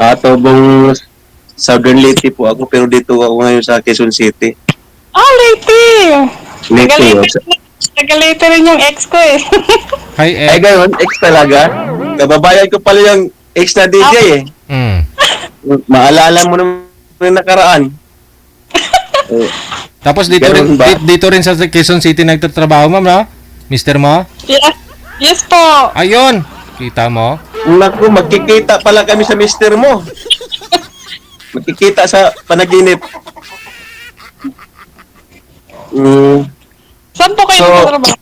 Tobong Southern Leyte po ako, pero dito ako ngayon sa Quezon City. Ah, Leyte! Leyte, Taga-Leyte. oh. Taga-Leyte rin yung ex ko eh. Hi, Ay, Ek. gayon, ex talaga. Kababayan ko pala yung ex na DJ eh. Mm. Maalala mo naman yung nakaraan. Eh, Tapos dito Ganun rin, ba? dito rin sa Quezon City nagtatrabaho, ma'am, no? Mister mo? Yes. Yes po. Ayun! Kita mo? naku, magkikita pala kami sa mister mo. Magkikita sa panaginip. Mm, Saan po kayo So, nagtatrabaho?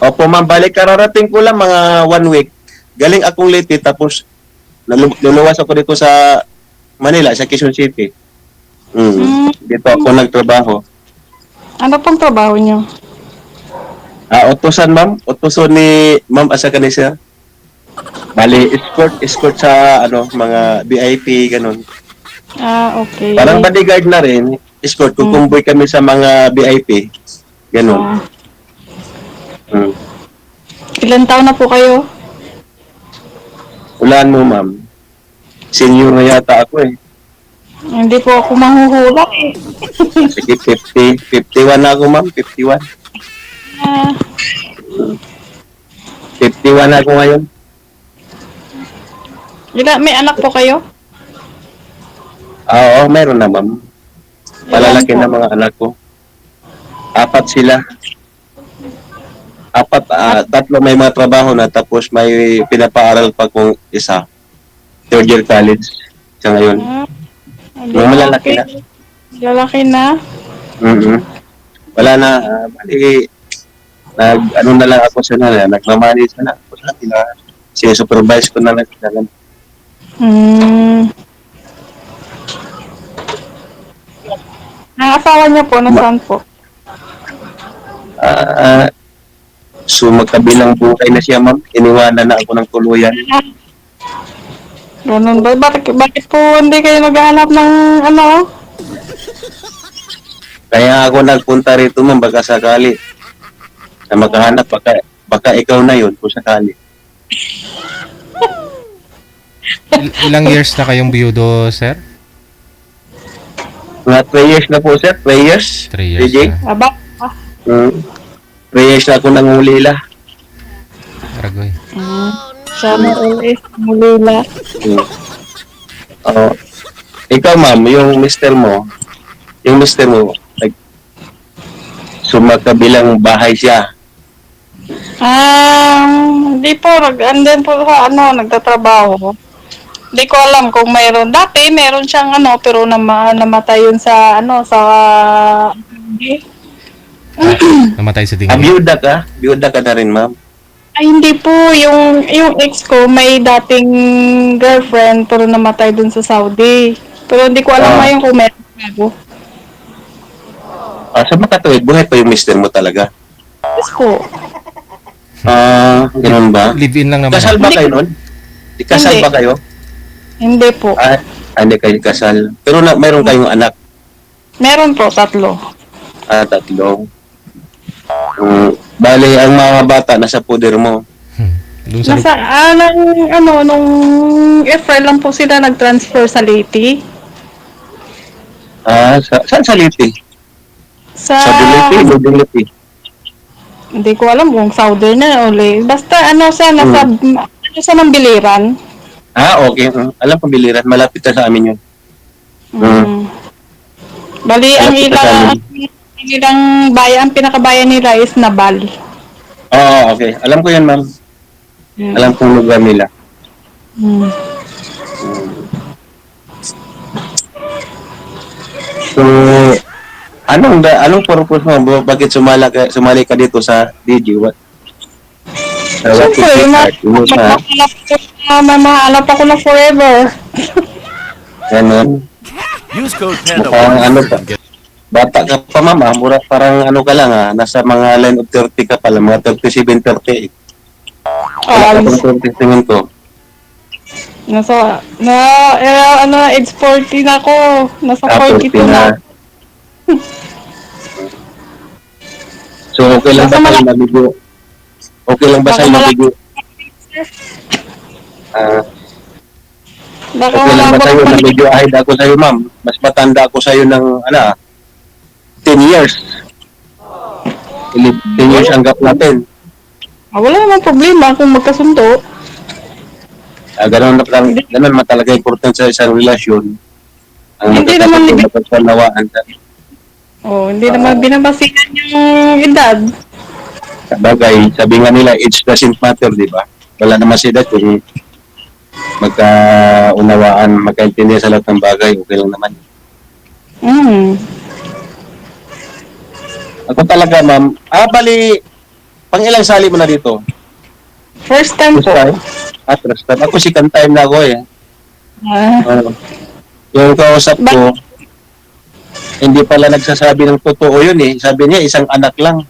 opo ma'am, balik kararating ko lang mga 1 week. Galing akong Leyte tapos luluwas ako dito sa Manila, sa Quezon City. Dito ako nagtrabaho. Ano pong trabaho niyo? Utusan ma'am, utusan ni Ma'am asa kanisa. Bali, escort sa mga VIP, ganun. Ah, okay. Parang bodyguard na rin, escort, kukumboy kami sa mga VIP. Ganun. Ah, Mm. ilan taon na po kayo? Ulaan mo ma'am. Senior na yata ako eh. Hindi po ako mahuhula eh. Sige, 51 na ako ma'am, 51. Ah, 51 na ako ngayon. may anak po kayo? Oo, meron na ma'am. Palalaki Ilan na po? mga anak ko. 4 sila. 4, 3 may mga trabaho na tapos may pinapaaral pa kong isa. 3rd year college sa ngayon. Ah, Mga malalaki na. Lalaki na. Mm-hmm. Wala na. Bali, na lang ako sa nila. Nagmamanage na lang ako sa nila. Sinusupervise ko na lang sila. Hmm. Ang asawa niyo po, nasaan po? So magkabilang buhay na siya ma'am. Iniwanan na ako ng tuluyan. Ganun ba? Bakit po hindi kayo naghahanap ng ano? Kaya ako nagpunta rito ma'am baka sakali. Na makahanap baka ikaw na yun kung sakali. Ilang years na kayong biyudo, sir? Mga 3 years na po sir. 3 years. 3 years DJ. na. Aba, 3 years na ako nangulila. Aragoy. sana ulit mulila. Oo. Ikaw ma'am, yung mister mo, sumagkabilang bahay siya. Hindi po, andun po sa nagtatrabaho. Hindi ko alam kung mayroon. Dati meron siyang pero namatay yun sa Namatay sa Ah, dengue. byuda ka? Byuda ka na rin ma'am. Ay, hindi po. Yung ex ko, may dating girlfriend, pero namatay dun sa Saudi. Pero hindi ko alam ngayon kung meron bago. Sa makatuwid, buhay pa yung mister mo talaga. Yes po. Ganun ba? Live-in lang naman. Kasal ba kayo nun? Kasal Hindi. ba kayo? Hindi po. Hindi kayo kasal. Pero mayroon kayong anak. Meron po, 3. 3. Bali, ang mga bata nasa puder mo. Doon sa Nasa, nung April lang po sila nag-transfer sa Leyte. Saan sa Leyte? Sa, Sa Leyte, Lubing Leyte. hindi ko alam kung Southern na uli. Basta nasa Mambiliran. Okay. Alam ko, Biliran. Malapit na sa amin yun. Bali, ang Malapit na sa amin. ilang bayan, ang pinakabayan nila is Nabal. Okay. Alam ko yan, ma'am. Alam kong lugar nila. So, anong purpose mo? Bakit sumali ka dito sa DJ? What is Siyempre, your heart? mahanap ako na forever. Ganon. Use code Mukhang PANDA1 pa. Bata ka pa, mama. Parang ka lang, nasa mga line of 30 ka pala. Mga 37, 38. Wala ka pang 27 ko. Age 40 na ako. Nasa 40 42 na. na. So, okay lang ba Nasa sa'yo maligo? Okay lang ba Baka sa'yo maligo? Baka Okay wala lang ba ba sa'yo na akong medyo ahead ako sa'yo, ma'am? Mas matanda ako sa'yo ng, 10 years. 10 years ang gap natin. Wala namang problema kung magkasundo. Ganun man talaga important sa isang relasyon. Ang Hindi naman magkasunawaan sa hindi naman binabasihan yung edad. bagay. Sabi nga nila, age doesn't matter, di ba? Wala naman si dad kung magkaunawaan, magkaintindihan sa lahat ng bagay, okay lang naman. Mm. Ako talaga, ma'am. Bali, pang ilang sali mo na dito? First time First po. time? First time. Ako second time na ako eh. Ah, Yung kausap ko, hindi pala nagsasabi ng totoo yun eh. Sabi niya, isang anak lang.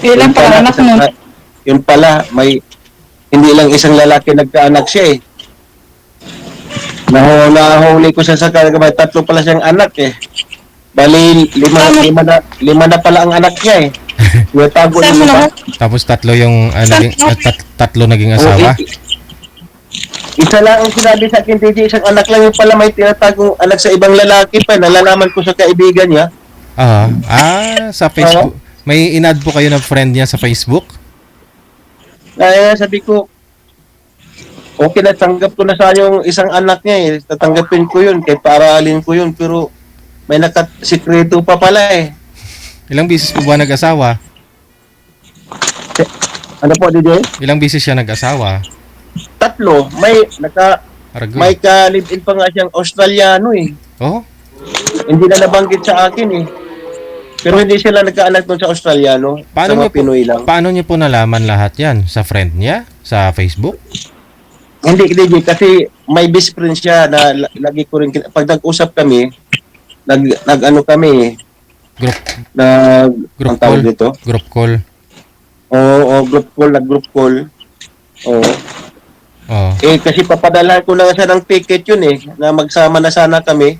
ilan pa anak mo? Yun pala, hindi lang isang lalaki nagkaanak siya eh. Nahuli ko siya sa may tatlo pala siyang anak eh. Bali, lima na pala ang anak niya eh. Yung tago Saan mo niya naman? Tapos tatlo yung tatlo naging asawa. Isa lang ang sinabi sa akin, DJ, isang anak lang yung pala may tinatagong anak sa ibang lalaki pa. Nalalaman ko sa kaibigan niya. Sa Facebook. May in-add po kayo ng friend niya sa Facebook? Kaya sabi ko, okay na, tanggap ko na sa yung isang anak niya eh. Tatanggapin ko yun, kaya paaralin ko yun. Pero may nakasikreto pa pala eh. Ilang bisis po ba nag-asawa? Ano po, DJ? Ilang bisis siya nag-asawa? 3. Aragod. May ka-live-in pa nga siyang Australiano eh. Oh? Hindi na nabanggit sa akin eh. Pero hindi sila nagkaanak doon sa Australiano. Sa mga Pinoy lang. Paano niyo po nalaman lahat yan? Sa friend niya? Sa Facebook? Hindi, DJ, kasi may best friend siya na lagi ko rin, pag nag-usap kami, nag-ano kami, Group ang tawag call? dito? Group call? Oo, nag-group call. Oo. Oh. Kasi papadala ko na siya ng ticket yun eh, na magsama na sana kami.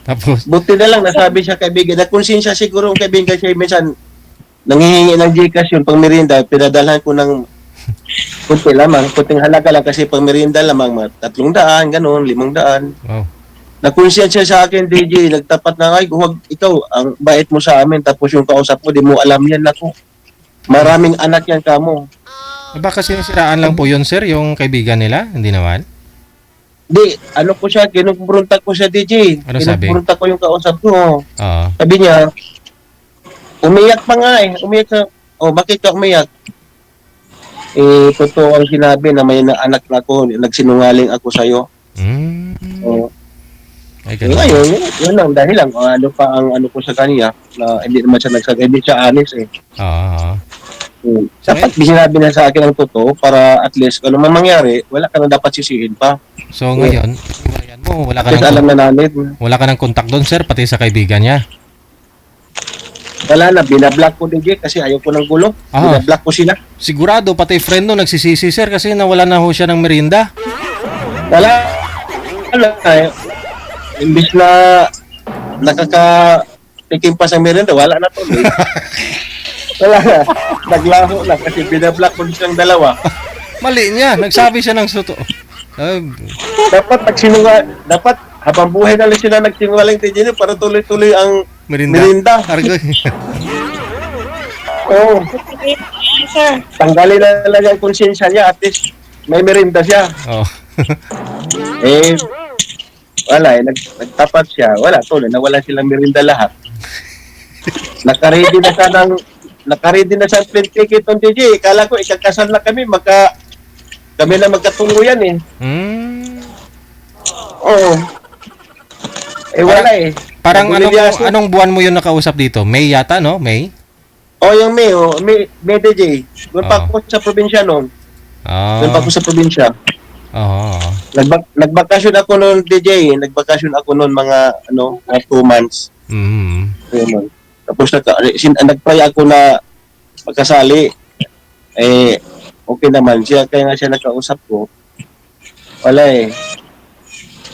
Tapos, Buti na lang, nasabi siya kaibigan, na konsensya siguro ang kaibigan siya, minsan, nanghihingi ng Gcash yun, pang merienda, pinadalhan ko ng kunti lamang, kunting halaga lang, kasi pang merienda lamang, 300, gano'n, 500. wow. Nakonsensya sa akin, DJ, nagtapat na, ay, huwag, ikaw, ang bait mo sa amin, tapos yung kausap mo, di mo alam yan ako. Maraming anak yan kamo. Baka sinisiraan lang po yun, sir, yung kaibigan nila? Hindi naman? Di, ano ko siya, kinubrunta ko siya, DJ. Ano sabi? Kinubrunta ko yung kausap ko. Oo. Sabi niya, umiyak pa nga eh. Umiyak sa, bakit ka umiyak? Totoo ang sinabi na may anak na ako, nagsinungaling ako sa'yo. Oh. Ay, ganun. Ngayon, yun lang, dahil lang, ano pa ang ano ko sa kanya, na hindi naman siya hindi siya honest eh. Oo. Dapat sinabi na sa akin ang totoo para at least ano man mangyari, wala ka na dapat sisihin pa. So ngayon, iwayan mo, Kasi alam na namin. wala ka ng contact doon, sir, pati sa kaibigan niya. Wala na, binablock ko DJ kasi ayaw ko ng gulo. Binablock ko sila. Sigurado, pati friend no, nagsisisi, sir, kasi nawala na ho siya ng merienda. Wala eh. Imbis na nakaka-tikim pa sa merienda, wala na to. Wala na. Naglaho lang kasi binablock ko silang dalawa. Mali niya, nagsabi siya ng suto. Dapat habang buhay na lang sila nagsinungaling TJ para tuloy-tuloy ang merienda. Argoy. Oo. Sir. Tanggalin na lang ang konsensya niya, at least may merienda siya. Oh. Wala nagtapat siya. Wala, tuloy, nawala silang merienda lahat. Nakaready na sa plane ticket on TJ. Kala ko, ikakasal na kami, kami na magkatuluyan eh. Oo. Wala eh. Parang anong buwan mo yun nakausap dito? May yata, no? May? Yung May DJ. Doon pa ako sa probinsya noon. Doon pa ako sa probinsya. Oo. Nagbakasyon ako noon, DJ. Nagbakasyon ako noon mga 2 months. 2 months. Tapos nag-pray ako na magkasali. Okay naman siya. Kaya nga siya nakausap ko. Wala eh.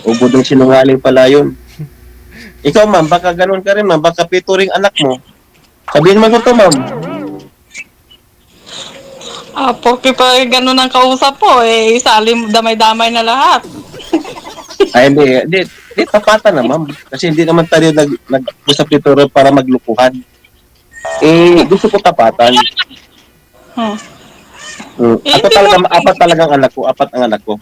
Ubod ng sinungaling pala yun. Ikaw, ma'am, baka ganun ka rin, ma'am. Baka pituring anak mo. Sabihin mo ko to, ma'am. Porque pa ganun ang kausap po, isali damay-damay na lahat. Ay, hindi, tapatan na, ma'am. Kasi hindi naman tayo nag-usap dito rin para maglukuhan. Gusto ko tapatan. Huh. Ato Hindi talaga, mo, apat talagang anak ko, apat ang anak ko.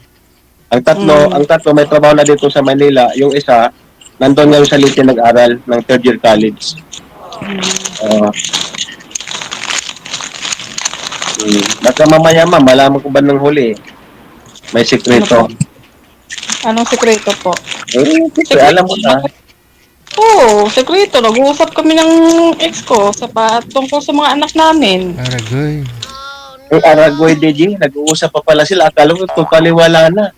Mm. Ang tatlo may trabaho na dito sa Manila. Yung isa, nandun ngayon sa Leyte nag-aral ng third year college. Uh, Baka mamaya, ma'am, malaman ko ba ng huli? May sikreto. Anong sekreto po? Siyempre, alam mo na. Oo, sekreto. Nag-uusap kami ng ex ko tungkol sa mga anak namin. Aragoy. Aragoy, DJ, nag-uusap pa pala sila. Akala ko totally wala na.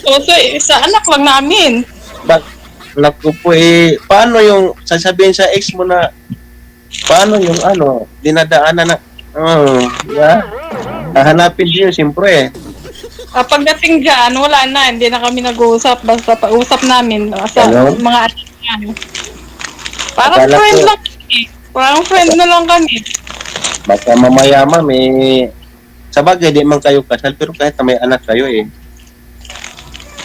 So, sa anak lang namin. Naku po paano yung sasabihin sa ex mo na, paano yung dinadaanan na, yeah? Hahanapin din yun, siyempre. Pagdating dyan, wala na. Hindi na kami nag-uusap. Basta pausap namin sa Hello? mga anak namin. Parang Akala friend ko- lang kami. Parang friend na lang kami. Baka mamaya, ma'am, sa bagay, di man kayo kasal, pero kahit na may anak kayo,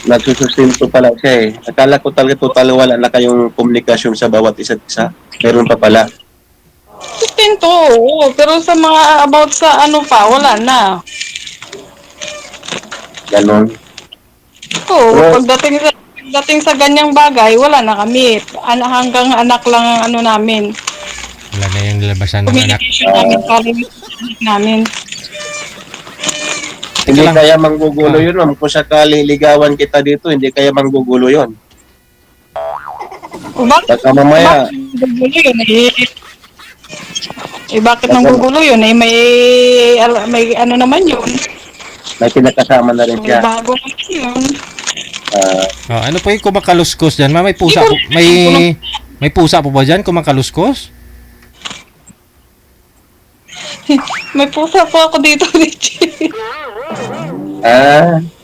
nagsusustento pala siya, Akala ko talaga total wala na kayong komunikasyon sa bawat isa't isa. Meron pa pala. Sustento, oo. Pero sa mga about sa ano pa, wala na. Ganon. Oo, Pero- pagdating sa ganyang bagay, wala na kami. Hanggang anak lang ang ano namin. Wala na yung labasan ng anak. Communication namin, anak namin. Hindi lang. kaya manggugulo yun, ma'am. Kung sakali ligawan kita dito, hindi kaya manggugulo yun. O bakit? Baka mamaya, Gugulo yun bakit nang gugulo yun? May ano naman yun. may pinakasama na rin May siya. bago naman yun. Ano po yung kumakaluskos dyan? May pusa po, may pusa po ba dyan kumakaluskos? May pusa po ako dito, Richie.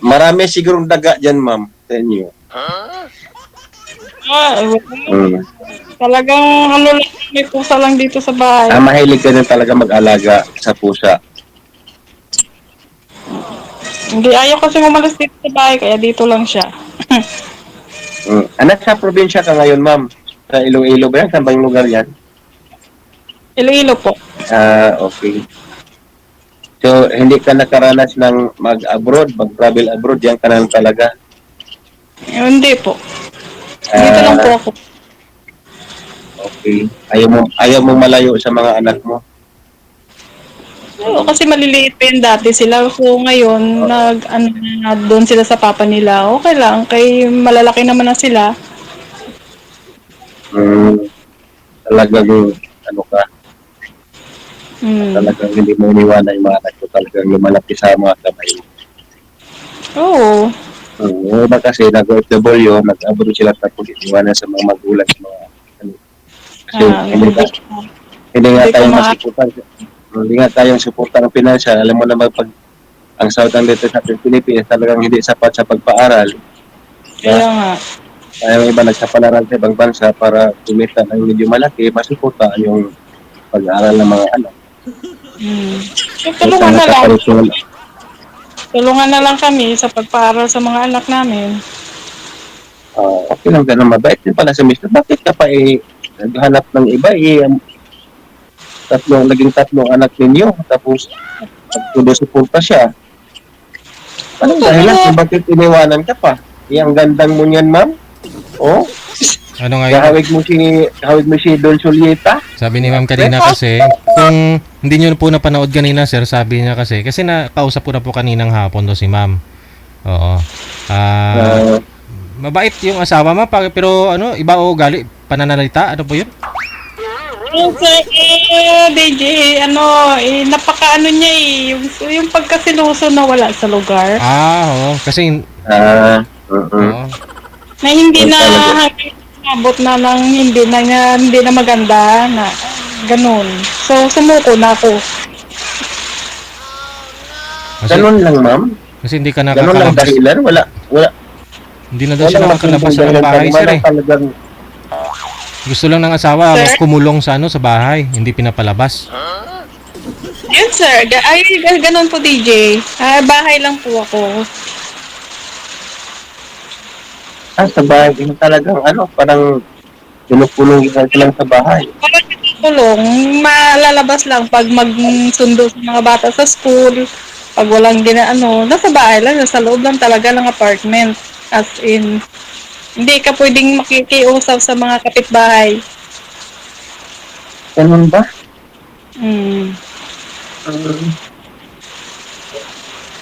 Marami sigurong daga dyan, ma'am. Sa inyo. Talagang ano lang, may pusa lang dito sa bahay. Mahilig ka din talaga mag-alaga sa pusa. Hindi, ayaw kasi umalis dito sa bahay, kaya dito lang siya. Anak, sa probinsya ka ngayon, ma'am? Sa Iloilo ba yan? Saan ba yung lugar yan? Iloilo po. Okay. So, hindi ka nakaranas ng mag-abroad, mag-travel abroad, yan ka na lang talaga. Hindi po. Dito lang po ako. Okay. Ayaw mo malayo sa mga anak mo. Oo, kasi maliliit pa yun dati sila. So ngayon, doon sila sa papa nila. Okay lang, kay malalaki naman na sila. Talagang, ka, talagang hindi mo iniwanan yung mga anak ko, talagang lumalaki sa mga kamay. Oo. Iba kasi nag-OFW, nag-abroad sila tapos iniwanan sa mga magulang, sa mga kasi hindi nga tayong masuportan. Hindi nga tayong suporta ng pinansyal. Alam mo naman pag ang sahod ng dito sa Pilipinas talagang hindi sapat sa pagpaaral. Kaya nga. Kaya yung iba nagpapalaran sa ibang bansa para kumita ng medyo malaki, masuportaan yung pag-aaral ng mga anak. So, tulungan na lang. Tulungan na lang kami sa pagpaaral sa mga anak namin. Okay lang ganun, mabait din pala sa mister. Bakit ka pa naghanap ng iba naging tatlong anak ninyo tapos nagsusuporta siya. Anong dahilan kung bakit iniwanan ka pa? Ang gandang mo niyan, ma'am. Ano nga yun? Kahawig mo si Don Julieta. Sabi ni ma'am kanina kasi, kung hindi nyo po napanood kanina sir, sabi niya kasi nakausap ko na po kaninang hapon do si ma'am. Oo. Mabait yung asawa ma'am, pero iba o gali, pananalita, ano po yun? DJ, napaka niya yung pagkasiluso na wala sa lugar. Oo, kasi, oo. Na hindi na abot na ng hindi na maganda na ganun. So, sumuko na ako. Ganun lang, ma'am. Kasi hindi ka Ganun lang nakakalabas. dahilan. Wala. Hindi na daw siya nakakalabas sa bahay, sir eh. Gusto lang ng asawa, Sir? kumulong sa sa bahay, hindi pinapalabas. Yun, sir. Ganun po, DJ. Bahay lang po ako. Sa bahay din talagang parang pinukulong lang sa bahay. Parang tulong, malalabas lang pag magsundo sa mga bata sa school, pag walang nasa bahay lang, nasa loob lang talaga ng apartment. As in, hindi ka pwedeng makikiusap sa mga kapitbahay. Ganun ba? Hmm. Um,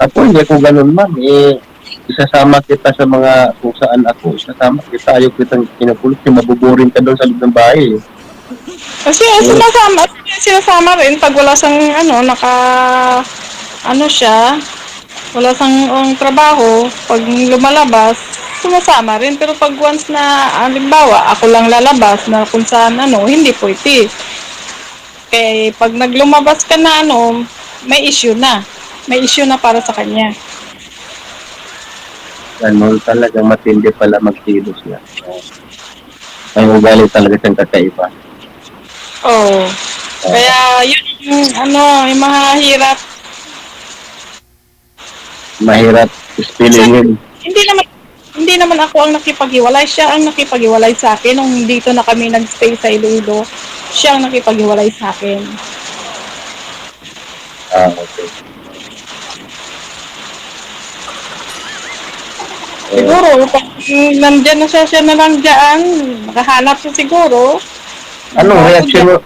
Ako hindi ko ganun, ma'am. Isasama kita sa mga kung saan ako. Isasama kita. Ayaw kitang kinukulit. Mabuburin ka doon sa loob ng bahay. Kasi sinasama rin pag wala sang siya, wala sang trabaho, pag lumalabas, sumasama rin. Pero pag once na, halimbawa, ako lang lalabas na kung saan hindi pwede. Kaya pag naglumabas ka na may issue na. May issue na para sa kanya. Ganun talagang matindi pala magkilos niya. May ugali talaga siyang kakaiba. Oh. Kaya yun yung mahirap. Mahirap spillingin. Hindi naman ako ang nakipaghiwalay, siya ang nakipaghiwalay sa akin nung dito na kami nagstay sa Iloilo. Siya ang nakipaghiwalay sa akin. Okay. Siguro, pag nandyan na siya na lang dyan, nakahanap siya siguro. Anong reaction mo?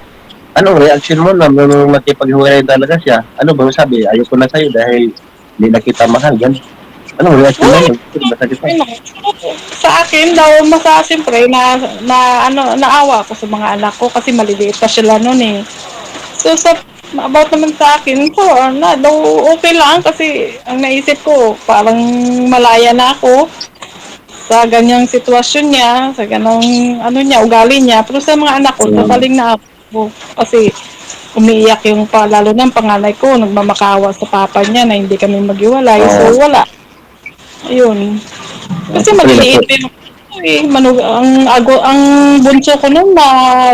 Anong reaction mo nung makipaghiwalay talaga siya? Ano ba sabi? Ayoko na sa'yo dahil hindi na kita mahal. Ganun. Anong reaction mo? Masakit pa. Sa akin daw, siyempre, naawa ako sa mga anak ko kasi maliliit pa sila noon eh. So, about naman sa akin, daw okay lang kasi ang naisip ko, parang malaya na ako sa ganyang sitwasyon niya, sa ganong ugali niya. Pero sa mga anak ko, sasaling na ako. Kasi umiiyak yung lalo ng panganay ko, nagmamakawa sa papa niya na hindi kami maghiwalay. So, wala. Ayun. Kasi maliliit din ang bunso ko noon na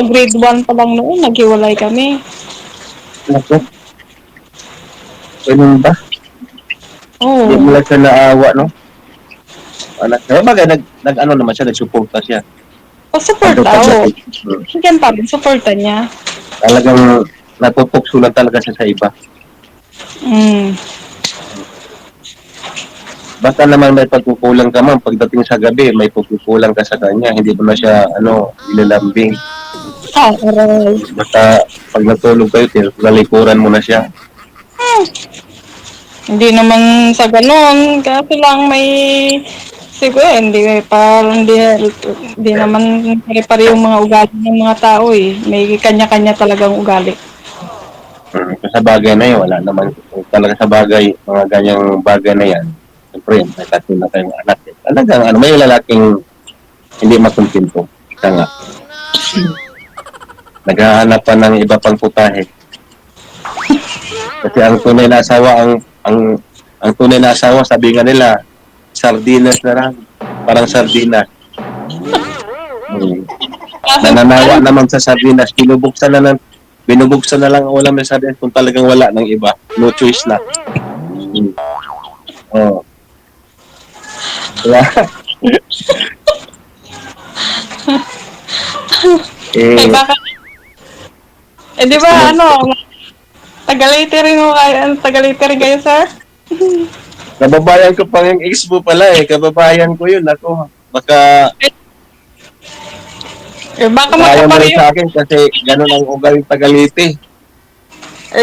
grade 1 pa lang noon, naghiwalay kami. Ako? Ganun ba? Oo. Hindi mo lang siya naawa, no? Bagay, naman siya, nagsuporta siya. Suporta, oo. Yan pa rin, suporta niya. Talagang natutokso lang talaga siya sa iba. Mm. Basta naman may pagkukulang ka man, pagdating sa gabi, may pagkukulang ka sa kanya. Hindi mo na siya, ilalambing. Aray. Basta pag natulog kayo, nalikuran mo na siya. Hindi naman sa ganon, kasi lang may siguro hindi naman pare-pare yung mga ugali ng mga tao eh. May kanya-kanya talagang ugali. Sa bagay na yun, wala naman. Talaga sa bagay, mga ganyang bagay na yan. Siyempre, may tatlo na tayong anak. Talagang, may lalaking hindi makumpinto. Ika nga. Naghahanap pa ng iba pang putahe. Kasi ang tunay na asawa, ang tunay na asawa, sabi nga nila, sardinas na lang. Parang sardinas. Nananawa naman sa sardinas. Binubuksan na lang ang ulam ng sardinas kung talagang wala ng iba. No choice na. Oh. Eh, baka, di ba, Tagalite rin kayo, sir? Kababayan ko pang yung ex mo pala eh. Kababayan ko yun. Ako, baka Baka ayaw mo rin magkapareho. sa akin kasi ganun ang ugaling Tagalite.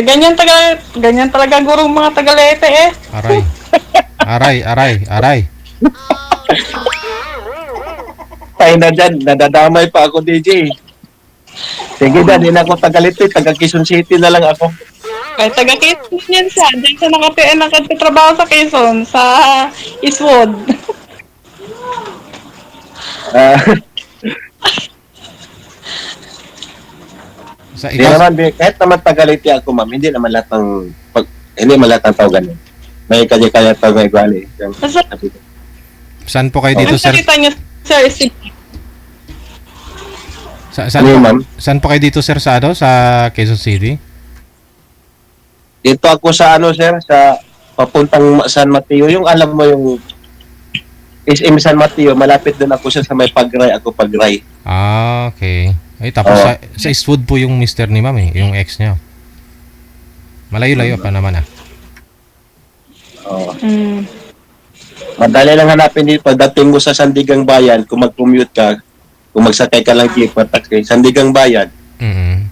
Ganyan talaga gurong mga Tagalete eh. Aray. Tayo na dyan, nadadamay pa ako, DJ. Sige na, di na ako Tagalite. Taga Quezon City na lang ako. Kaya taga Quezon yan siya. Diyan siya nakatrabaho sa Quezon, sa Eastwood. Hindi naman, kahit naman Tagalite ako, ma'am, hindi naman lahat ng tao ganun. May kanya-kanya tao may ugali. Saan po kayo dito, Ang sir? salita niya, sir, is Saan po kayo dito, sir, sa Quezon City? Dito ako sa sir, sa papuntang San Mateo. Yung alam mo yung SM San Mateo, malapit doon ako siya sa may Pagray, ako Pagray. Ah, okay. Ay, tapos Oo. sa Eastwood po yung mister ni ma'am eh, yung ex niya. Malayo-layo pa naman ah. Oo. Mm. Madali lang hanapin dito. Pagdating mo sa Sandigang Bayan, kung mag-commute ka, kung magsakay ka lang jeep or taxi, Sandigang Bayan. Mm.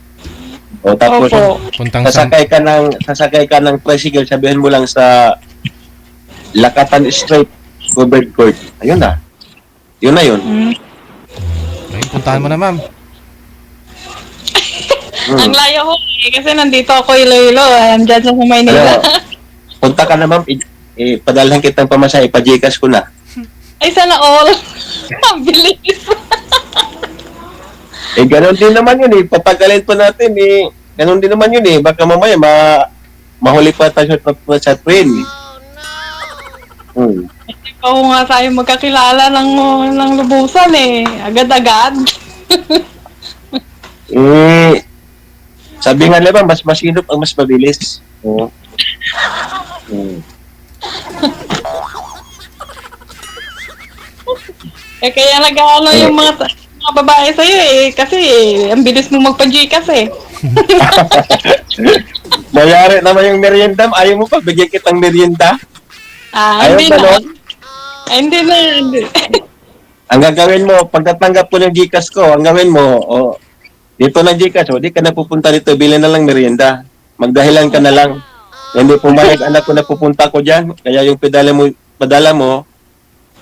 O tapos, Opo. Puntang San... sasakay ka ng tricycle, sabihin mo lang sa Lakatan Street, covered court. Ayun na. Yun na yun. Mm. Ay, puntahan mo na ma'am. Ang layo ko kasi nandito ako Iloilo, andyan sa Maynila. Ano, punta ka na ma'am, padalhan kitang pamasahe, pa-Gcash ko na. Ay, sana all. Ang bilis. Ganon din naman yun patagalin pa natin ganon din naman yun baka mamaya mahuli pa tayo sa train. Ikaw nga tayo magkakilala ng lubusan agad-agad. Sabi nga nila mas masinop ang mas mabilis. Oo. Kaya nag-ano yung mga babae sa'yo kasi ang bilis mo magpa-Gcash Mayari naman yung merienda. Ayaw mo pa, bigyan kitang merienda. Ayaw Hindi ba, na. no? Hindi na. Ang gagawin mo, pagkatanggap ko ng Gcash ko, ang gawin mo, dito na Gcash, di ka na pupunta dito, bilhin na lang merienda. Magdahilan ka na lang. Hindi pumayag anak ko na pupunta ko dyan. Kaya yung padala mo,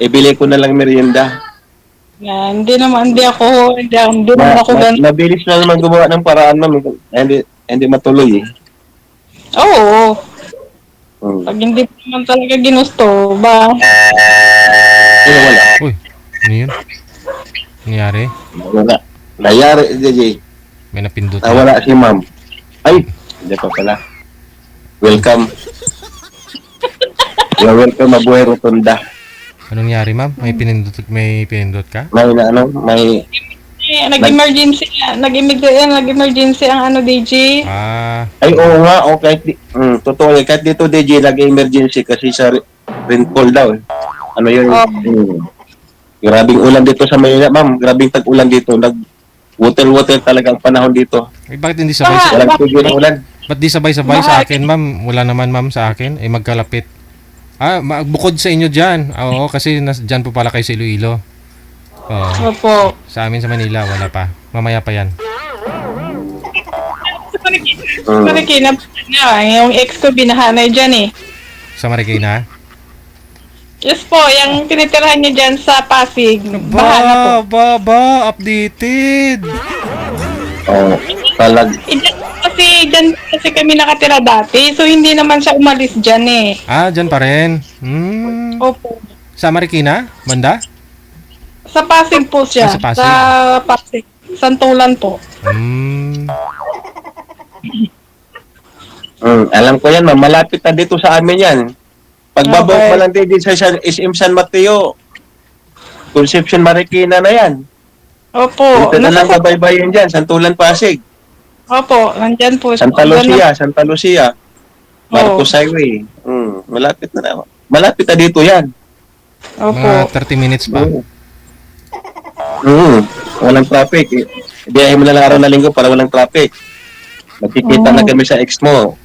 bili ko na lang merienda. Hindi naman ako ganun. Mabilis na naman gumawa ng paraan, ma'am. Hindi matuloy Oo. Pag hindi mo naman talaga ginusto, ba? Wala. Uy, ano yun? Nangyari? Wala. Nayari, DJ. May napindot Nawala si ma'am. Ay, hindi pa pala. Welcome. You're welcome, Mabuhay Rotunda. Anong nangyari ma'am? May pinindot ka? May nag-emergency ang DJ. Ah, Ay, oo nga, kahit totoo kahit dito DJ nag-emergency kasi sa rainfall daw. Ano yun? Grabing ulan dito sa Manila, ma'am. Grabing tag-ulan dito. Water talaga ang panahon dito. eh, bakit hindi sabay-sabay? Walang tigil ng ulan. Ba't di sabay-sabay sa akin ma'am? Wala naman ma'am sa akin. Magkalapit. Bukod sa inyo dyan. Oo, kasi dyan po pala kayo sa Iloilo. Oo. Opo. Sa amin sa Manila, wala pa. Mamaya pa yan. Marikina yung ex ko binahanay dyan Sa Marikina? Yes po, yung tinitirahan niya dyan sa Pasig. Bahana po. Updated! Talag. Kasi kami nakatira dati, so hindi naman siya umalis dyan Dyan pa rin. Opo. Sa Marikina? Banda? Sa Pasig po siya. Sa Pasig. Sa Pasig. Santulan po. Alam ko yan, ma'am. Malapit na dito sa amin yan. Pagbabok Okay. pa lang din sa SM San Mateo, Concepcion Marikina na yan. Opo. Dito na lang kabaybayin dyan, Santulan Pasig, Opo, nandyan po. Santa Lucia, Marcos Highway. Malapit na. Malapit na dito yan. Opo. Mga 30 minutes pa. Walang traffic. Biyahe mo na lang araw na linggo para walang traffic. Magkikita na kami sa ex mo.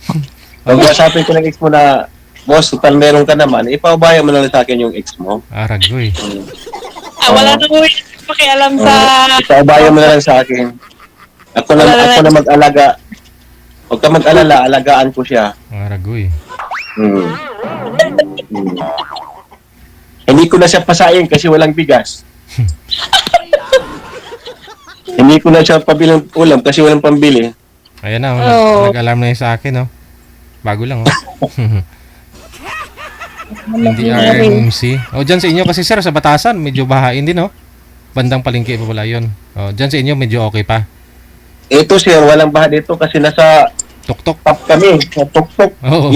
Pag masapin ko ng ex mo na, boss, total meron ka naman, ipaubaya mo na lang sa akin yung ex mo. Ragoy. Wala na po pakialam sa... Ipaubaya mo na lang sa akin. Ako na mag-alaga. Huwag ka mag-alala, alagaan ko siya. Ragoy. Hindi ko na siya pasayin kasi walang bigas. Hindi ko na siya pabilang ulam kasi walang pambili. Ayan na, nag-alarm na yun sa akin, Bago lang, Hindi RMC. Dyan sa inyo kasi sir, sa Batasan, medyo bahain din, Bandang Palengke pa pala yun. Dyan sa inyo, medyo okay pa. Ito sir, walang baha dito kasi nasa Tuktok. top kami. Sa tuktok. Oo.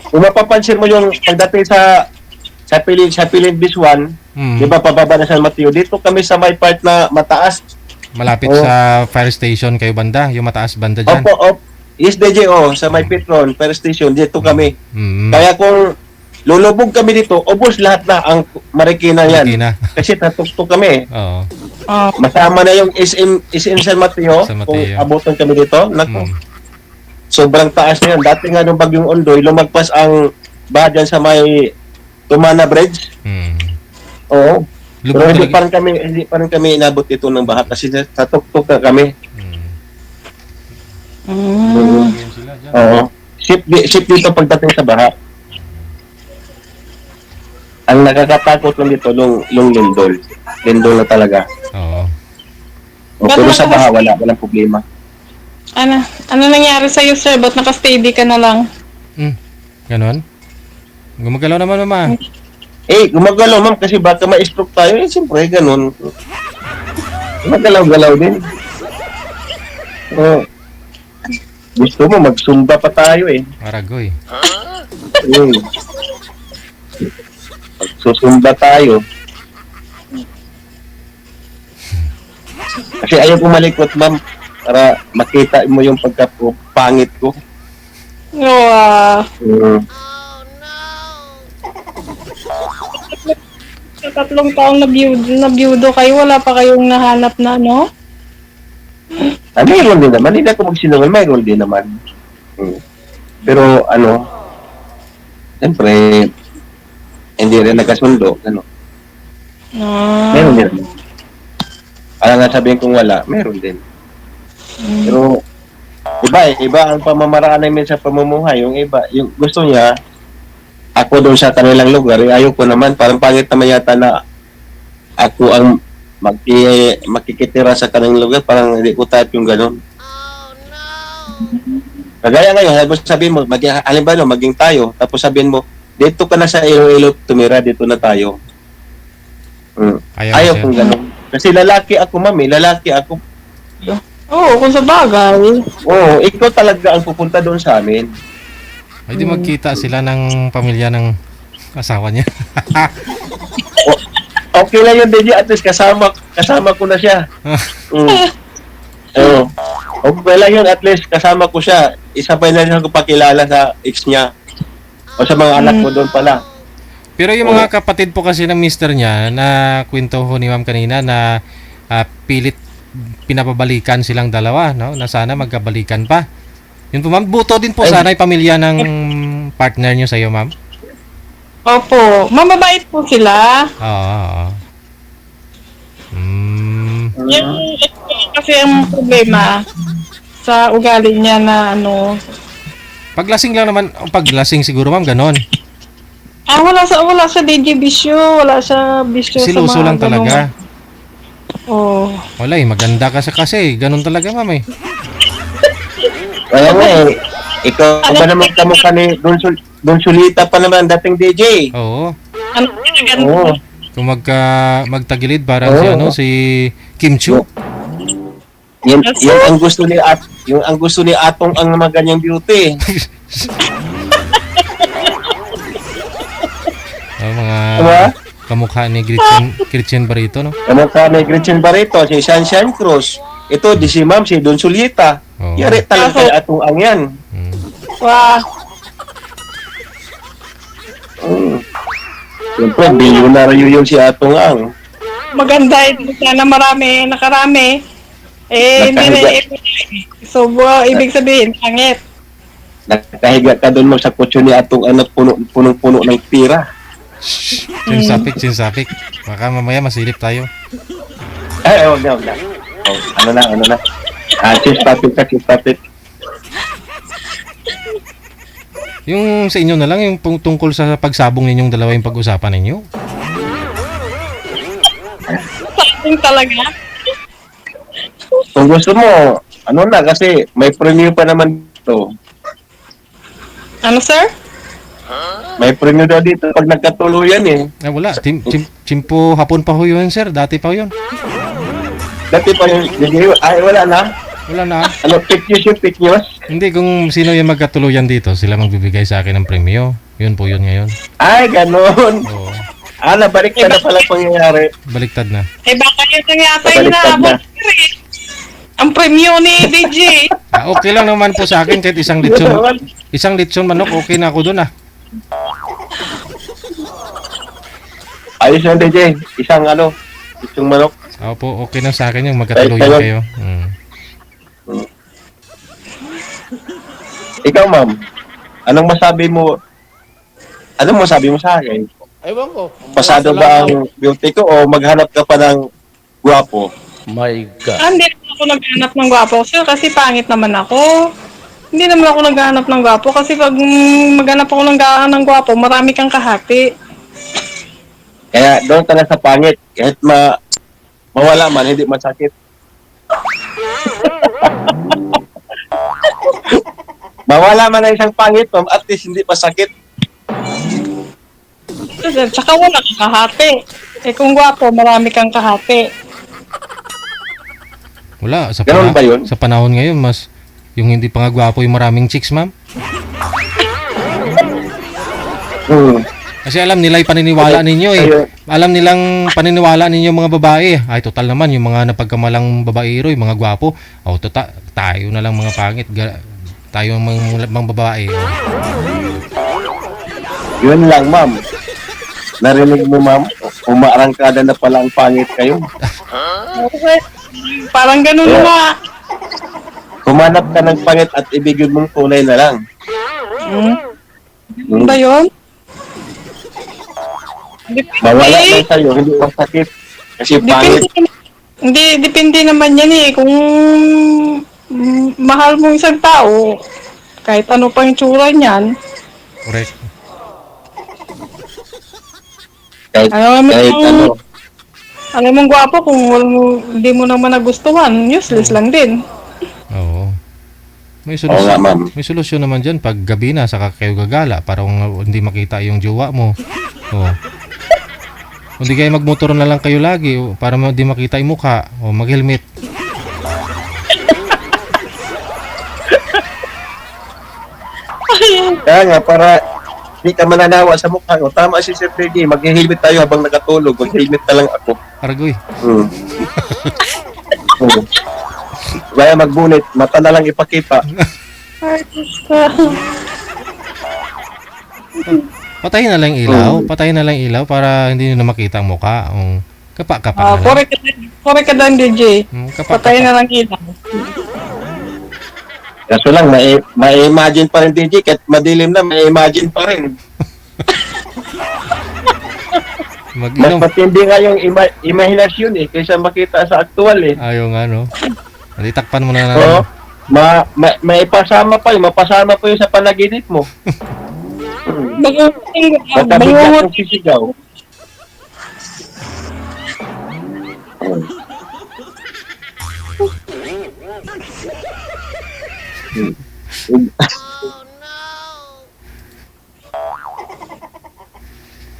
Kung mapapansin mo yung pagdating sa Pilin Biswan, di ba pababa na San Mateo, dito kami sa may part na mataas. Malapit sa fire station kayo banda, yung mataas banda dyan. Opo. Yes, DJ, sa may Petron, fire station, dito kami. Kaya kung lulubog kami dito, ubos lahat na ang Marikina yan. Marikina. Kasi tatuktok kami. Oo. Masama na yung SM San Mateo, San kung Mateo. abutan kami dito. Naku, Mm. sobrang taas na yun. Dati nga nung bagyong Ondoy, lumagpas ang baha dyan sa may Tumana Bridge. Mm. Oo. Lubog Pero hindi talaga. pa rin kami inabot ito ng baha kasi sa tuktok na kami. Mm. Yun sila dyan. Oo. Ship dito pagdating sa baha. Ang nakakatakot lang dito, yung lindol. Lindol na talaga. Oo. O, pero sa baha, walang problema. Ano nangyari sa'yo, sir? Ba't naka-steady ka na lang? Ganon? Gumagalaw naman, mama. Gumagalaw, ma'am, kasi baka ma-stroke tayo. Siyempre, ganun. Gumagalaw-galaw din. Oo. Gusto mo, magsumba pa tayo Maragoy. Magsusumba tayo. Kasi ayaw ko malikot, ma'am, para makita mo yung pagkapangit ko. Sa 3 taong na-byudo kayo, wala pa kayong nahanap na, no? Mayroon din naman. Hindi ako magsinungal, mayroon din naman. Pero, siyempre, hindi rin nagkasundo. Meron din. Kaya nga sabihin kong wala, meron din. Pero, iba ang pamamaraan namin sa pamumuhay. Yung iba, yung gusto niya, ako doon sa kanilang lugar, ayaw ko naman, parang pangit naman yata na ako ang makikitira sa kanilang lugar, parang hindi ko type yung ganun. Kagaya ngayon, sabihin mo, halimbawa, maging tayo, tapos sabihin mo, dito ka na sa Iloilo tumira, dito na tayo. Ayaw kong ganun. Kasi lalaki ako, mami, lalaki ako. Oo, kung sa bagay. Oo, ikaw talaga ang pupunta doon sa amin. Ay, di magkita sila ng pamilya ng asawa niya. Okay lang yun, DJ, at least kasama ko na siya. Oo. Okay lang yun, at least kasama ko siya. Isabay na rin ako pakilala sa ex niya. O sa mga anak ko doon pala. Pero yung mga kapatid po kasi ng mister niya na kwento ho ni ma'am kanina na pilit pinapabalikan silang dalawa, no? Na sana magkabalikan pa. Yun po ma'am, buto din po sana yung pamilya ng partner niyo sa iyo, ma'am. Opo, mamabait po sila. Oo. Yung kasi ang problema sa ugali niya na Paglasing lang naman, paglasing siguro ma'am, ganon. wala sa DJ bisyo, wala sa bisyo sa Siluso mga lang talaga. Oo. Wala maganda ka sa kasi, ganon talaga ma'am eh. Kaya nga ikaw ba naman kamukha ni Don Sulita pa naman dating DJ? Oo. Oo. Kung magtagilid parang si Kim Chu. Yan ang gusto ni Atong ang mga ganyang beauty. Mga Diba? kamukha ni Gretchen Barito, no? Kamukha ni Gretchen Barreto, si Sunshine Cruz. Ito, di si Ma'am, si Don Sulita. Oo. Yari talaga kay Atong ang yan. Wow. Siyempre, bilyonaryo yun si Atong ang. Maganda sana marami, nakarami. Hindi na So, ibig sabihin, pangit. Nakahiga ka doon mo sa kutso ni Atong ang punong-puno ng pira. Sinsapik. Baka mamaya masilip tayo. Ay, huwag na. Oh, ano na. Cheers papit. Yung sa inyo na lang, yung tungkol sa pagsabong ninyong dalawa yung pag-usapan ninyo. Yung talaga. Kung gusto mo, kasi may premium pa naman ito. Ano, sir? May premium daw dito pag nagkatuluyan eh. Wala. Chimpo hapon pa ho yun, sir. Dati pa yun. Dati pa yung, ay wala na. Wala na. Fake news? Hindi, kung sino yung magkatuluyan dito, sila magbibigay sa akin ng premyo. Yun po yun ngayon. Ay, ganun. Oo. Nabalik na pala pangyayari. Baliktad na. Baka yun ang yata yung Baliktad na. ang premyo ni DJ. Okay lang naman po sa akin kahit isang litson manok, okay na ako dun Ayos yan, DJ. Isang manok. Opo, okay na sa akin yung magkatuluyan Kayo. kayo. Ikaw, ma'am, anong masabi mo? Anong masabi mo sa akin? Ewan ko. Pasado ba ang beauty ko o maghanap ka pa ng gwapo? My God. Hindi naman ako naghahanap ng gwapo sir kasi pangit naman ako. Hindi naman ako naghahanap ng gwapo kasi pag maghanap ako ng gwapo, marami kang kahati. Kaya doon ka na sa pangit. Kahit mawala man, hindi masakit. Mawala man ang isang pangit, ma'am, at least hindi masakit. Tsaka wala kang kahati. Eh kung gwapo, marami kang kahati. Wala, Ganun ba yun? sa panahon ngayon, mas yung hindi pa nga gwapo yung maraming chicks, ma'am. Kasi alam nila yung paniniwala ninyo eh. Ayun. Alam nilang paniniwala ninyo mga babae. Ay, total naman, yung mga napagkamalang babaero, yung mga gwapo. O, tayo na lang mga pangit. Tayo mga babae. O. Yun lang, ma'am. Narinig mo, ma'am? Umaarangkada na pala ang pangit kayo. Okay. Parang ganun Yeah. nga. Humanap ka ng pangit at ibigin mong tunay na lang. Ano ba yun? Mawala lang sa'yo, hindi masakit. Kasi pangit. Depende naman yan eh. Kung mahal mo isang tao, kahit ano pa yung tsura niyan, Correct. Kahit, alam kahit ano. mong gwapo, kung hindi mo naman nagustuhan, useless lang din. Oo. May Oo nga, solusyon. ma'am. May solusyon naman dyan pag gabi na saka kayo gagala para hindi makita yung jowa mo. Oo. Hindi kayo magmotor na lang kayo lagi para hindi makita yung mukha. O mag-helmet. Kaya nga, para hindi ka mananawa sa mukha ko. Tama si Sir Freddy, mag-helmet tayo habang nakatulog. Mag-helmet na lang ako. Aragoy. Kaya magbunit, mata na lang ipakita. Ay, Diyos ko. Patayin na lang yung ilaw. Patayin na lang yung ilaw para hindi nyo na makita ang mukha. Kapa-kapa na lang. Correct ka doon, DJ. Kapa-kapa. Patay na lang kita. Kaso lang, may-imagine pa rin, DJ. Kahit madilim na, may-imagine pa rin. Mas Mag-inom. matindi nga yung imahinasyon kaysa makita sa aktual Ayaw nga, no? Nalitakpan mo na lang. Oo. Maipasama pa yun, mapasama pa yun sa panaginip mo. Nakabigyan ng sisigaw.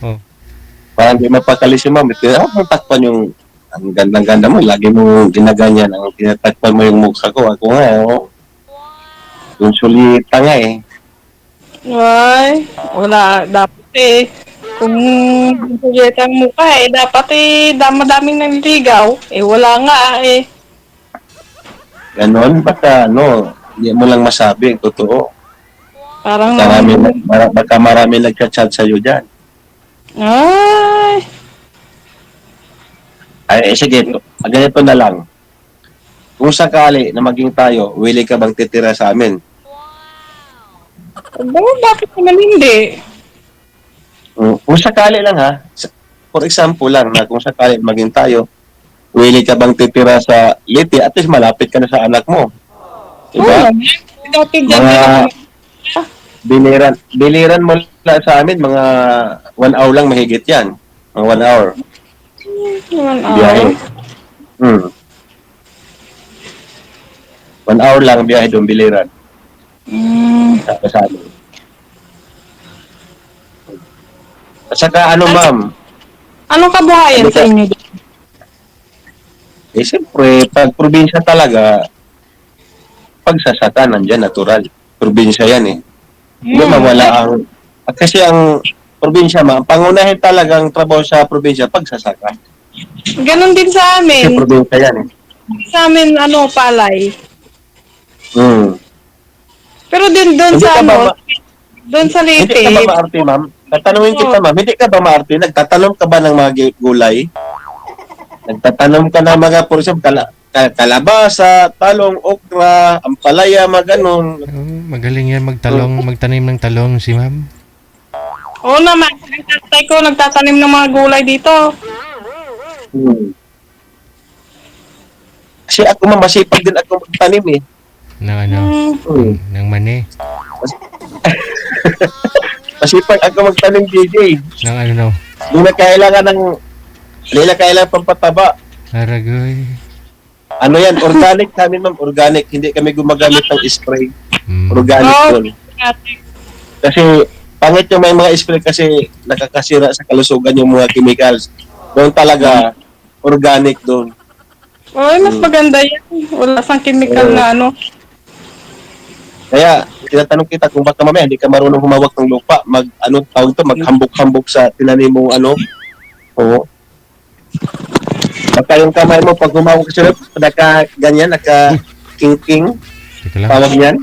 Oh. Parang di mapakali si ma'am. Ang takpan yung ang gandang-ganda mo. Lagi mo ginaganyan. Ang tinatakpan mo yung mukha ko. Ako nga, yung sulita nga Ay, wala. Dapat eh. Kung sulit ang mukha dapat madaming nanliligaw. Wala nga eh. Ganon. Baka, hindi mo lang masabi. Totoo. Parang Baka marami nagchat-chat sa'yo dyan. Ay, Sige. Ganito na lang. Kung sakali na maging tayo, willing ka bang titira sa amin? bakit naman hindi? Kung sakali lang for example lang na kung sakali maging tayo, willing ka bang titira sa Liti, at least malapit ka na sa anak mo. Diba? Dati dyan Biliran mo lang sa amin, mga 1 hour lang mahigit yan. Mga 1 hour. Biyahe. 1 hour lang biyahe doon, Biliran. Sa amin. At saka ma'am, Anong kabuhayan sa inyo? siyempre, pag probinsya talaga, pagsasaka nandyan, natural. Probinsya yan Hindi mawala ang... At kasi ang probinsya, ang pangunahin talagang trabaho sa probinsya, pagsasaka. Ganon din sa Kasi amin. probinsya yan Sa amin, palay. Hmm. Pero din doon Hindi sa ka ba doon sa Hindi Leyte, ka ba maarte, ma'am? tatanungin kita, ma'am, hindi ka ba, Martin, nagtatanom ka ba ng mga gulay? Nagtatanom ka ng mga, for example, kalabasa, talong, okra, ampalaya, mga ganun. Magaling yan magtanim ng talong si ma'am. Oo naman, ang tatay ko nagtatanim ng mga gulay dito. Kasi ako, ma'am, masipag din ako magtanim eh. Ng ano, ng mani. Masipag ako magtanim, DJ. Ng ano no. Hindi na kailangan pampataba. Aragoy. Ano yan, organic namin, ma'am, organic. Hindi kami gumagamit ng spray. Organic Oh, yun. Kasi, pangit yung may mga spray kasi nakakasira sa kalusugan yung mga chemicals. Doon talaga, organic doon. Oy, mas maganda yan. Wala sang chemical na ano. Kaya, tinatanong kita kung baka mamaya hindi ka marunong humawak ng lupa, maghambok-hambok sa tinanim mong ano. Oo. Baka yung kamay mo pag humawak sa lupa, ganyan, naka-king-king, Teka lang. tawag yan.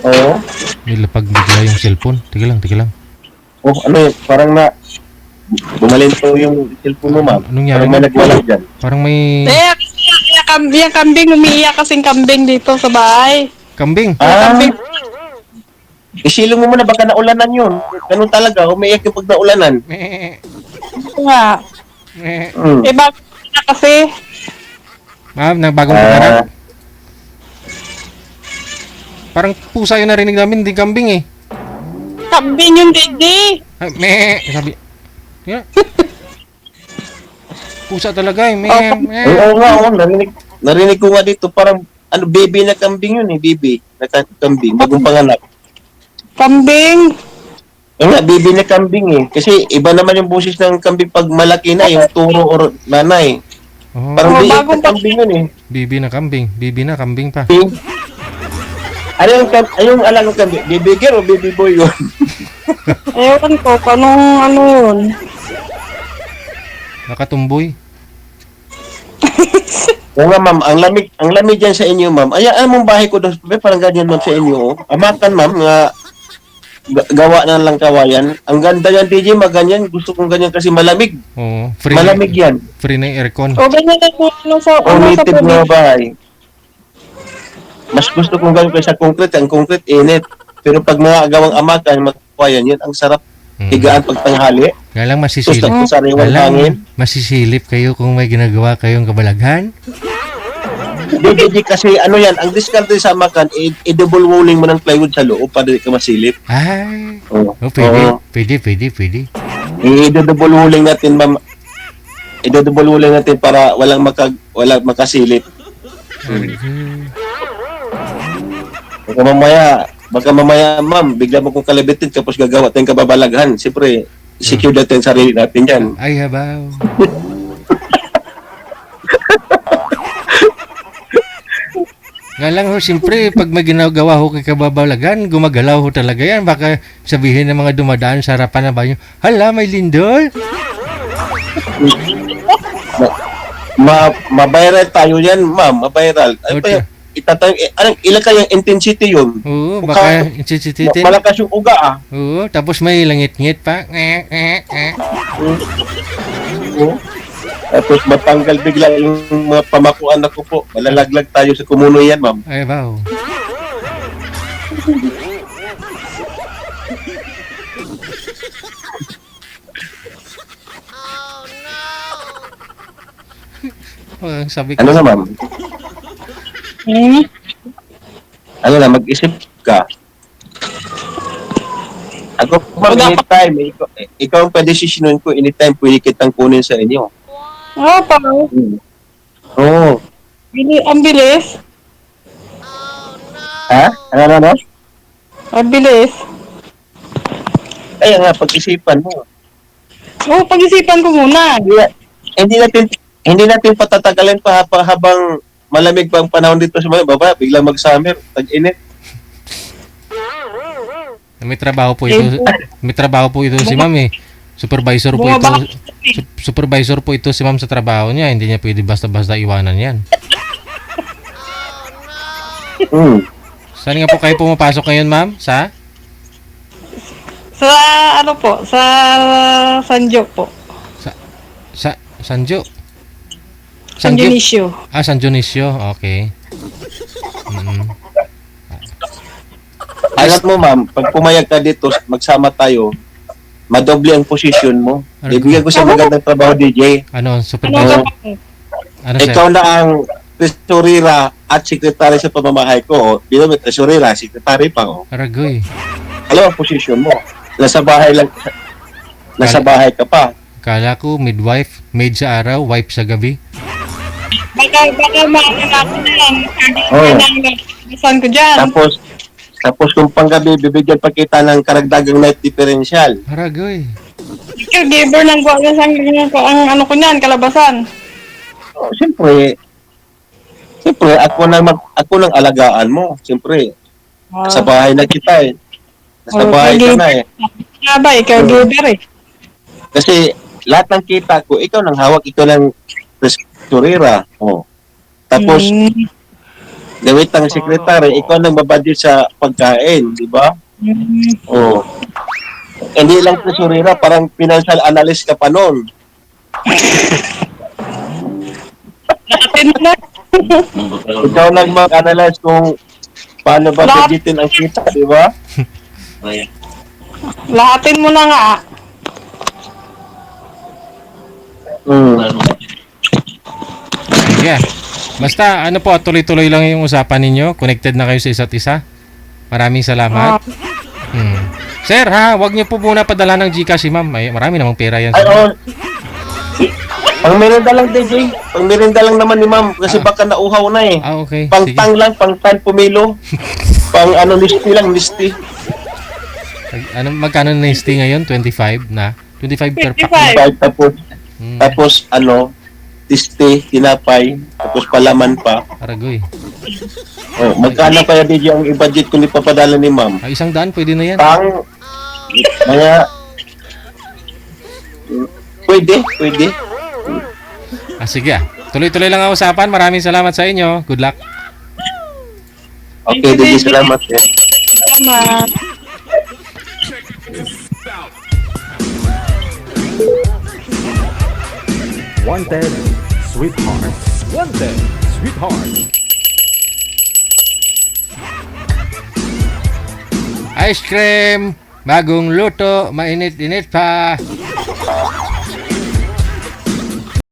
Oo. Nilapag bigla yung cellphone. Teka lang. Oh, ano yun, parang bumalinto yung cellphone mo, ma'am. Anong nangyari, Parang may ma'am? nagwalag dyan. Parang may Yung kambing, umiiyak kasing kambing dito sa bahay. kambing. Kambing. Isilong mo muna, baka naulanan yun. Ganun talaga, umiiyak yung pag naulanan. Meh. Nga. Meh. Eh, bakit na kasi? Ma'am, nang bagong pangarap. Parang pusa yung narinig namin, hindi kambing eh. Kambing yung didi. Ay, meh. Sabi. Yeah. Pusa talaga eh. Meh. Oo nga, narinig ko nga dito, parang baby na kambing yun eh, baby na kambing, bagong panganak. Kambing. Yung nga, baby na kambing eh. Kasi iba naman yung boses ng kambing pag malaki na, yung turo or nanay. Oh, Parang baby bagong na kambing yun eh. bibi na kambing pa. Yung alam ng kambing, baby girl o baby boy yun? Ewan ko, kanong ano yun. Nakatumboy. Oo nga ma'am, ang lamig dyan sa inyo ma'am. Mong bahay ko doon, parang ganyan ma'am sa inyo. Oh. Amakan ma'am, nga gawa na lang kawayan. Ang ganda yan DJ, maganyan. Gusto kong ganyan kasi malamig. Oo. Malamig yan. Free na yung aircon. O, ganyan na po ano sa Native na probinsya. bahay. Mas gusto kong gawin kaysa concrete. Ang concrete, init. Pero pag mga gawang amakan, magkawayan, yan ang sarap. Higaan pag tanghali. Nga lang Gusto masisilip. ko sariwang hangin. Masisilip kayo kung may ginagawa kayong kabalaghan. DJ kasi ano yan, ang diskarte sa amakan, i-double walling mo ng plywood sa loob para di ka masilip. Ay. Oo. Oh, pwede. Oo. Pwede. I-double walling natin, ma'am. I-double walling natin para walang makasilip. Baka mamaya, ma'am, bigla mo kong kalabitin tapos gagawa tayong kababalaghan. Siyempre, secure natin ang sarili natin yan. Ay, habaw. Nga lang ho, siyempre, pag may ginagawa ho kay kababalagan, gumagalaw ho talaga yan. Baka sabihin ng mga dumadaan sa harapan ng banyo, hala, may lindol. Mabiral tayo yan, ma'am. Mabiral. Okay. Ilan kayang intensity yun? Oo, baka insisititin. Malakas yung uga, ah. Oo, tapos may langit-ngit pa. Oo. Tapos matanggal bigla yung mga pamakuan na ko po. Malalaglag tayo sa kumuno yan, ma'am. Ay, wow. Oh, sabi ko. Ano na, ma'am? Hmm? Ano na, mag-isip ka. Ako, ma'am, anytime. Ikaw ang pa-desisyonin ko. Anytime, pwede kitang kunin sa inyo. Ah, pa. Oo. Ang bilis. Ha? Ano? Ang bilis. Kaya nga, pag-isipan mo. Oh, pag-isipan ko muna. Hindi natin patatagalin pa habang malamig pa ang panahon dito sa mga baba. Biglang mag-summer, tag-init. May trabaho po ito. May trabaho po ito si Ma'am eh. Supervisor po ito. Supervisor po ito si Ma'am sa trabaho niya. Hindi niya pwede basta-basta iwanan 'yan. Saan nga po kayo pumapasok ngayon, Ma'am? Sa ano po, sa Sanjo po. Sanjo. San Dionisio. San Dionisio. Okay. Alam mo ma'am, pag pumayag ka dito, magsama tayo, madoble ang posisyon mo. Ibigyan ko sa magandang trabaho, DJ. Ano, Ano supervisor? ka po? Ano, sir? Ikaw na ang tesorera at sekretary sa pamamahay ko. Di ba may tesorera, sekretary pa ko. Aragoy. Alam ang posisyon mo. Nasa bahay lang, nasa bahay ka pa. Kala ko midwife, maid sa araw, wife sa gabi. Baka maano na ako dyan. Oo. Saan ko dyan? Tapos kung panggabi, bibigyan pa kita ng karagdagang night differential. Aragoy. Caregiver ng ang ano ko niyan, kalabasan. Oh, siyempre, ako nang alagaan mo. Siyempre, sa bahay na kita eh. Nasa bahay ka na eh. Nga ba, caregiver eh. Kasi lahat ng kita ko, ikaw nang hawak, ikaw ng tesorera. Oh. Tapos, gawit ng sekretary, ikaw nang babadyo sa pagkain, di ba? Oh. Hindi lang tesorera, parang financial analyst ka pa noon. Lahatin mo na. Ikaw nang mag-analyze kung paano ba budgetin ang kita, di ba? Lahatin mo na nga. Sige. Basta, ano po, tuloy-tuloy lang yung usapan ninyo. Connected na kayo sa isa't isa. Maraming salamat. Sir, ha, wag niyo po muna padala ng GCash si ma'am. Ay, marami namang pera yan. Ay, oo. Pang-merenda lang, DJ. Pang-merenda lang naman ni ma'am. Kasi baka nauhaw na eh. Okay. Sige. Pang-tang lang, pang-tan pumilo. Listi lang, listi. Ano, magkano na yung stay ngayon? 25 na? 25 per pack? 25. Tapos, listi, tinapay, tapos palaman pa. Aragoy. Oh, magkano kaya, DJ, ang i-budget kung ipapadala ni ma'am? Ay, 100, pwede na yan. Mga... Pwede. Sige. Tuloy-tuloy lang ang usapan. Maraming salamat sa inyo. Good luck. Okay, DJ, salamat. Salamat. Wanted, sweetheart. Wanted, sweetheart. Ice cream. Bagong luto. Mainit-init pa.